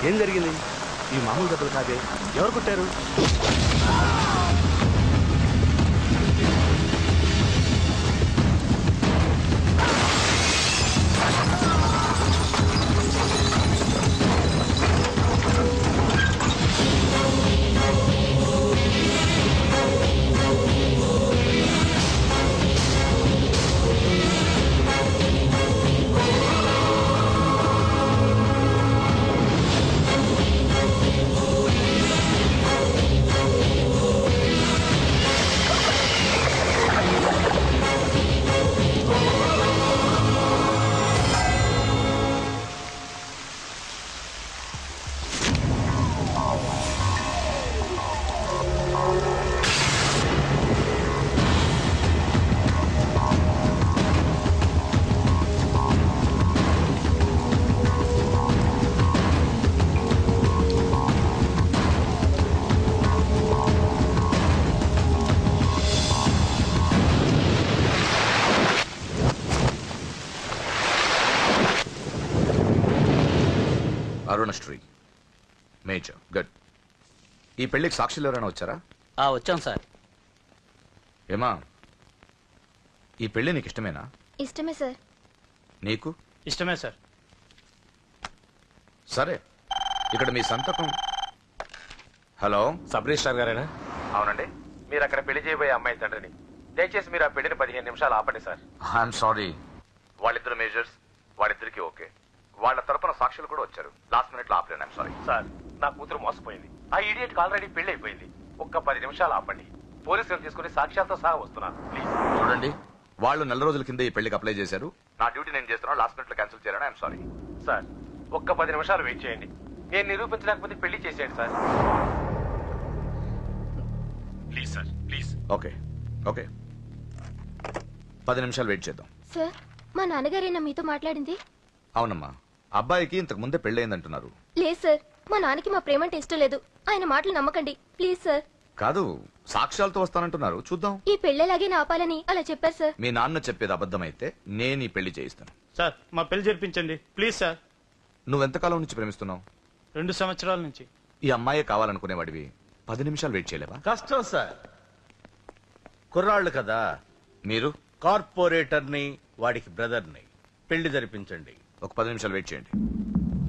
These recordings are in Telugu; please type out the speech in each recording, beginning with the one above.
ఏం జరిగింది? ఈ మామూలు దెబ్బలు కాదే, ఎవరు కొట్టారు? Arunasri major good. ఈ పెళ్లికి సాక్షులు ఎవరైనా వచ్చారా? వచ్చాం సార్. ఏమా, ఈ పెళ్లి నీకు ఇష్టమేనా? ఇష్టమే సార్. నీకు? ఇష్టమే సార్. సరే, ఇక్కడ మీ సంతకం. హలో, సబ్ రిజిస్ట్రార్ గారేనా? అవునండి. మీరు అక్కడ పెళ్లి చేయబోయే అమ్మాయి తండ్రిని. దయచేసి మీరు ఆ పెళ్లిని 15 నిమిషాలు ఆపండి సార్. I'm sorry. వాళ్ళిద్దరు మేజర్స్, వాళ్ళిద్దరికి ఓకే. వాళ్ళ తరపున సాక్షులు కూడా వచ్చారు. లాస్ట్ మినిట్ లో ఆపలేను. I'm sorry sir. నా కూతురు మోసపోయింది. ఆ ఇడియట్ ఆల్రెడీ పెళ్లి అయిపోయింది. ఒక్క 10 నిమిషాలు ఆపండి. పోలీసులు తీసుకుని సాక్ష్యాలతో సహా వస్తున్నాను. ప్లీజ్ చూడండి, వాళ్ళు నెల రోజుల కింద ఈ పెళ్లికి అప్లై చేశారు. నా డ్యూటీ నేను చేస్తున్నాను. లాస్ట్ మినిట్ లో క్యాన్సిల్ చేయాలని ఐఎమ్ సారీ. సార్, ఒక్క 10 నిమిషాలు వెయిట్ చేయండి. నేను నిరూపించలేకపోతే పెళ్లి చేసేయండి sir. Please sir, please. Okay okay, 10 నిమిషాలు వెయిట్ చేద్దాం. సార్, మా నాన్నగారేనా మీతో మాట్లాడింది? అవునమ్మా, అబ్బాయికి ఇంతకు ముందే పెళ్ళయిందంటున్నారు. లేదు సార్, మా నాన్నకి మా ప్రేమ అంటే ఇష్టం లేదు. ఆయన మాటలు నమ్మకండి ప్లీజ్ సార్. కాదు, సాక్ష్యాలతో వస్తానంటున్నారు. చూద్దాం. ఈ పెళ్ళేలాగే ఆపాలని అలా చెప్పారు సార్. మీ నాన్న చెప్పేది అబద్ధమైతే నేను ఈ పెళ్లి చేయిస్తాను. సార్, మా పెళ్లి జరిపించండి ప్లీజ్ సార్. నువ్వెంతకాలం నుంచి ప్రేమిస్తున్నావు? 2 సంవత్సరాల నుంచి. ఈ అమ్మాయి కావాలనుకునేవాడివి 10 నిమిషాలు వెయిట్ చేయలేవా? కష్టం సార్, కుర్రాళ్ళు కదా. మీరు? కార్పొరేటర్ని, వాడికి బ్రదర్ని. పెళ్లి జరిపించండి. ఒక 10 నిమిషాలు వెయిట్ చేయండి.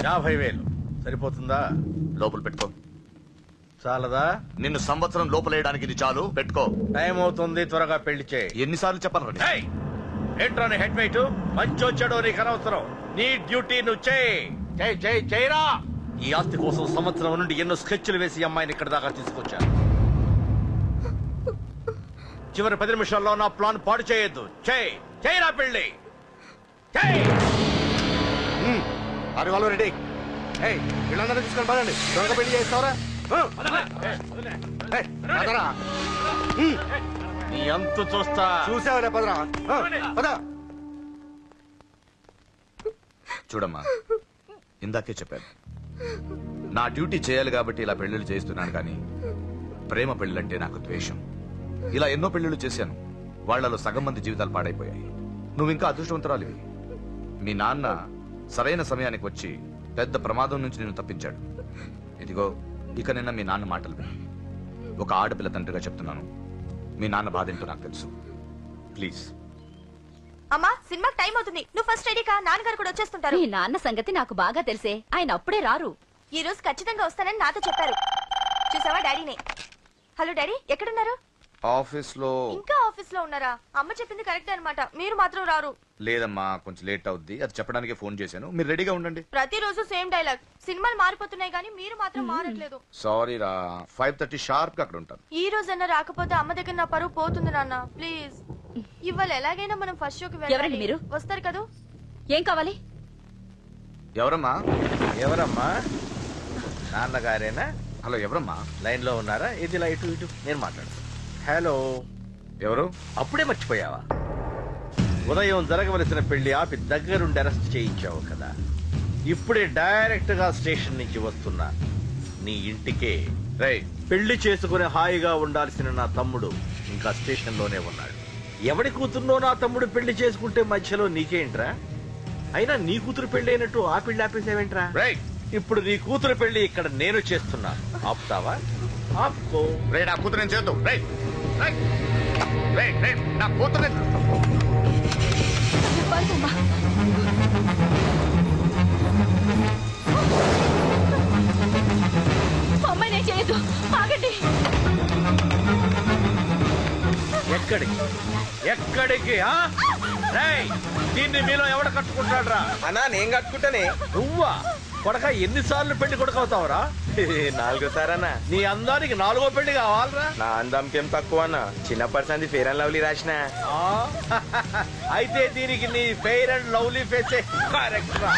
50,000 సరిపోతుందా? లోపల పెట్టుకో. చాలదా? నిన్ను సంవత్సరం లోపలేయడానికి ఇది చాలు. పెట్టుకో. టైం అవుతుంది, త్వరగా పెళ్లి చేయి. ఎన్నిసార్లు చెప్పాలి? ఏంట్రాని హెడ్ వెయిట్? మంచి వచ్చాడో నీకు అనవసరం. నీ డ్యూటీ నువ్వు చేయరా. ఈ ఆస్తి కోసం సంవత్సరం నుండి ఎన్నో స్కెచ్లు వేసి అమ్మాయిని ఇక్కడ దాకా తీసుకొచ్చాను. చివరి 10 నిమిషాల్లో నా ప్లాన్ పాడు చేయొద్దు. చేయరా పెళ్లి. రెడీ. వీళ్ళందరూ తీసుకొని పదండి. దొంగ పెళ్లి చేస్తావరా? నీ అంతు చూస్తా. చూసావరా? పదరా, పద. చూడమ్మా, ఇందాకే చెప్పాను, నా డ్యూటీ చేయాలి కాబట్టి ఇలా పెళ్లిళ్ళు చేస్తున్నాను. కానీ ప్రేమ పెళ్లిళ్ళంటే నాకు ద్వేషం. ఇలా ఎన్నో పెళ్లిళ్ళు చేశాను. వాళ్లలో సగం మంది జీవితాలు పాడైపోయాయి. నువ్వు ఇంకా అదృష్టవంతురాలివి. మీ నాన్న సరైన సమయానికి వచ్చి పెద్ద ప్రమాదం నుంచి నిన్ను తప్పించాడు. ఇదిగో, ఇక నిన్న మీ నాన్న మాటలు విను. ఒక ఆడపిల్ల తండ్రిగా చెప్తున్నాను, మీ నాన్న బాధ ఏంటో నాకు తెలుసు. ప్లీజ్. అమ్మా, సినిమాకి టైం అవుతుంది. నువ్వు ఫస్ట్ రెడీ కా, నాన్నగారు కూడా వచ్చేస్తుంటారు. మీ నాన్న సంగతి నాకు బాగా తెలిసే. ఆయన అప్పుడే రారు. ఈ రోజు ఖచ్చితంగా వస్తానని నాతో చెప్పారు. చూసావా డాడీని? హలో డాడీ, ఎక్కడున్నారు? ఆఫీస్ లో. ఇంకా ఆఫీస్ లో ఉన్నారా? అమ్మ చెప్పింది కరెక్ట్ అనమాట, మీరు మాత్రం రారు. లేదమ్మా, కొంచెం లేట్ అవుద్ది. అది చెప్పడానికి ఫోన్ చేశాను. మీరు రెడీగా ఉండండి. ప్రతిరోజు సేమ్ డైలాగ్. సినిమాలు మారిపోతున్నాయి కానీ మీరు మాత్రం మారట్లేదు. సారీ రా, 5:30 షార్ప్ గా అక్కడ ఉంటాను. ఈ రోజన్నా రాకపోతే అమ్మ దగ్గర నా పరువు పోతుంది నాన్న. ప్లీజ్, ఇవాళ ఎలాగైనా మనం ఫస్ట్ షోకి ఎవరండి మీరు? వస్తారు కదా? ఏం కావాలి? ఎవరమ్మా? ఎవరమ్మా? నాన్నగారేనా? హలో, ఎవరమ్మా? లైన్ లో ఉన్నారా? ఇది ఇలా ఇటు ఇటు నేను మాట్లాడతాను. హలో, ఎవరు? అప్పుడే మర్చిపోయావా? ఉదయం జరగవలసిన పెళ్లి ఆపి దగ్గరుండి అరెస్ట్ చేయించావు కదా. ఇప్పుడే డైరెక్ట్ గా స్టేషన్ నుంచి వస్తున్నా నీ ఇంటికే. పెళ్లి చేసుకుని హాయిగా ఉండాల్సిన నా తమ్ముడు ఇంకా స్టేషన్ లోనే ఉన్నాడు. ఎవడి కూతుర్నో నా తమ్ముడు పెళ్లి చేసుకుంటే మధ్యలో నీకేంట్రా? అయినా నీ కూతురు పెళ్లి అయినట్టు ఆ పెళ్లి ఆపేసావేంట్రా? ఇప్పుడు నీ కూతురు పెళ్లి ఇక్కడ నేను చేస్తున్నాను. ఆపుతావా? ఆపుకో. రే నా కూతురు నేను చేద్దాం. రే రే రే రే నా కూతురు అమ్మాయి నేను చేయొద్దు, ఆగండి. ఎక్కడికి ఎక్కడికి? రేయ్, దీన్ని మీలో ఎవడ కట్టుకుంటాడు రా? అన్నా నేను కట్టుకుంటానే. నువ్వా కొడక? ఎన్నిసార్లు పెళ్లి కొడుకవుతావురా? 4 సారన్నా. నీ అందానికి 4వ పెళ్లి కావాలరా? నా అందంకేం తక్కువ అన్న. చిన్నప్పటి సంది ఫేర్ అండ్ లవ్లీ రాసిన. అయితే దీనికి నీ ఫెయిర్ అండ్ లవ్లీ ఫేసే కరెక్ట్ రా.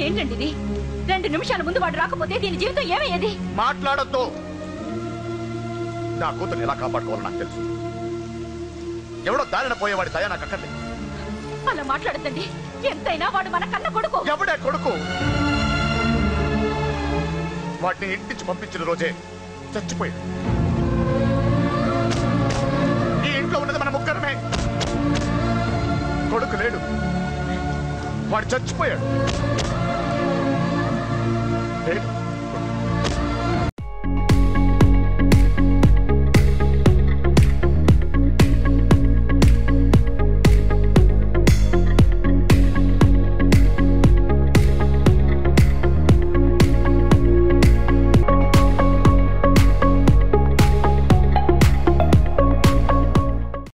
ఏంటండి ఇది? 2 నిమిషాల ముందు వాడు రాకపోతే దీని జీవితం ఏమయ్యేది? మాట్లాడద్దు. నా కూతురు ఎలా కాపాడుకోవాలో నాకు తెలుసు. ఎవడో దారిన పోయేవాడి దయ నాకు అక్కర్లేదు. అలా మాట్లాడద్దండి. ఎంతైనా వాడు మన కన్న కొడుకు. ఎవడే కొడుకు? వాటిని ఇంటించి పంపించిన రోజే చచ్చిపోయాడు. ఈ ఇంట్లో ఉన్నది మన ముగ్గురమే. కొడుకు లేడు, వాడు చచ్చిపోయాడు.